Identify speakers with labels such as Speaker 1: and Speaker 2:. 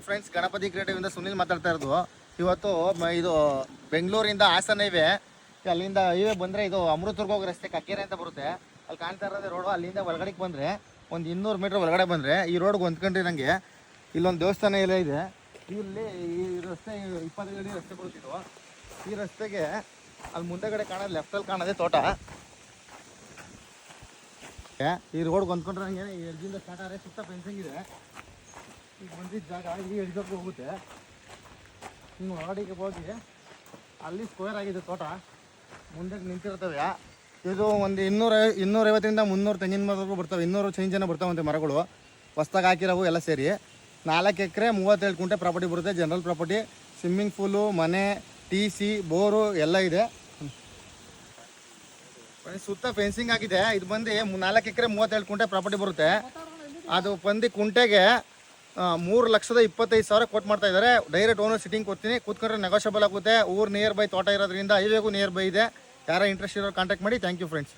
Speaker 1: Friends, Ganapati creative ಇಂದ ಸುನಿಲ್ ಮಾತಾಡ್ತಾ ಇರೋದು. ಇವತ್ತು ಇದು ಬೆಂಗಳೂರಿಂದ ಹಾಸನ ಇವೆ, ಅಲ್ಲಿಂದ ಹೈವೇ ಬಂದರೆ ಇದು ಅಮೃತೂರ್ಗೆ ಹೋಗೋ ರಸ್ತೆ ಕಕ್ಕೇರೆ ಅಂತ ಬರುತ್ತೆ. ಅಲ್ಲಿ ಕಾಣ್ತಾ ಇರೋದೇ ರೋಡು. ಅಲ್ಲಿಂದ ಒಳಗಡೆಗೆ ಬಂದರೆ ಒಂದು 200 ಮೀಟ್ರ್ ಒಳಗಡೆ ಬಂದರೆ ಈ ರೋಡ್ಗೆ ಹೊಂದ್ಕೊಂಡ್ರೆ ನನಗೆ ಇಲ್ಲೊಂದು ದೇವಸ್ಥಾನ ಎಲ್ಲ ಇದೆ. ಇಲ್ಲಿ ಈ ರಸ್ತೆ 25 ಅಡಿ ರಸ್ತೆ ಬರುತ್ತಿದ್ದು. ಈ ರಸ್ತೆಗೆ ಅಲ್ಲಿ ಮುಂದೆಗಡೆ ಕಾಣೋದು ಲೆಫ್ಟಲ್ಲಿ ಕಾಣೋದೇ ತೋಟ. ಈ ರೋಡ್ಗೆ ಹೊಂದ್ಕೊಂಡ್ರೆ ನನಗೆ ಈ ಎಡ್ಜಿಂದ ಸ್ಟಾರ್ಟ್ ಆದರೆ ಸುತ್ತ ಫೆನ್ಸಿಂಗ್ ಇದೆ. ಈಗ ಬಂದಿದ್ದ ಜಾಗ ಇಲ್ಲಿ ಎಡ್ಜೋಕ್ಕೆ ಹೋಗುತ್ತೆ. ಹಿಂಗೆ ಹೊರಗಡೆಗೆ ಹೋಗಿ ಅಲ್ಲಿ ಸ್ಕ್ವೇರ್ ಆಗಿದೆ ತೋಟ. ಮುಂದೆ ನಿಂತಿರ್ತವೆ. ಇದು ಒಂದು 250ರಿಂದ 300 ತೆಂಗಿನ ಮರಗಳು ಬರ್ತವೆ. 200 ಚೇಂಜ್ ಜನ ಬರ್ತಾವಂತೆ ಮರಗಳು, ಹೊಸ್ದಾಗಿ ಹಾಕಿರೋವು ಎಲ್ಲ ಸೇರಿ. 4 ಎಕರೆ 37 ಗುಂಟೆ ಪ್ರಾಪರ್ಟಿ ಬರುತ್ತೆ. ಜನರಲ್ ಪ್ರಾಪರ್ಟಿ, ಸ್ವಿಮ್ಮಿಂಗ್ ಪೂಲು, ಮನೆ, TC, ಬೋರು ಎಲ್ಲ ಇದೆ. ಸುತ್ತ ಫೆನ್ಸಿಂಗ್ ಆಗಿದೆ. ಇದು ಬಂದು 4 ಎಕರೆ 37 ಗುಂಟೆ ಪ್ರಾಪರ್ಟಿ ಬರುತ್ತೆ. ಅದು ಬಂದು ಕುಂಟೆಗೆ 3,25,000 ಕೊಟ್ಟು ಮಾಡ್ತಾ ಇದ್ದಾರೆ. ಡೈರೆಕ್ಟ್ ಓನರ್ ಸಿಟ್ಟಿಂಗ್ ಕೊಡ್ತೀನಿ, ಕೂತ್ಕೊಂಡ್ರೆ ನೆಗೋಷಿಯಬಲ್ ಆಗುತ್ತೆ. ಊರು ನಿಯರ್ ಬೈ ತೋಟ ಇರೋದ್ರಿಂದ ಹೈವೇಗೂ ನಿಯರ್ ಬೈ ಇದೆ. ಯಾರ ಇಂಟ್ರೆಸ್ಟ್ ಇರೋ ಕಾಂಟ್ಯಾಕ್ಟ್ ಮಾಡಿ. Thank you friends.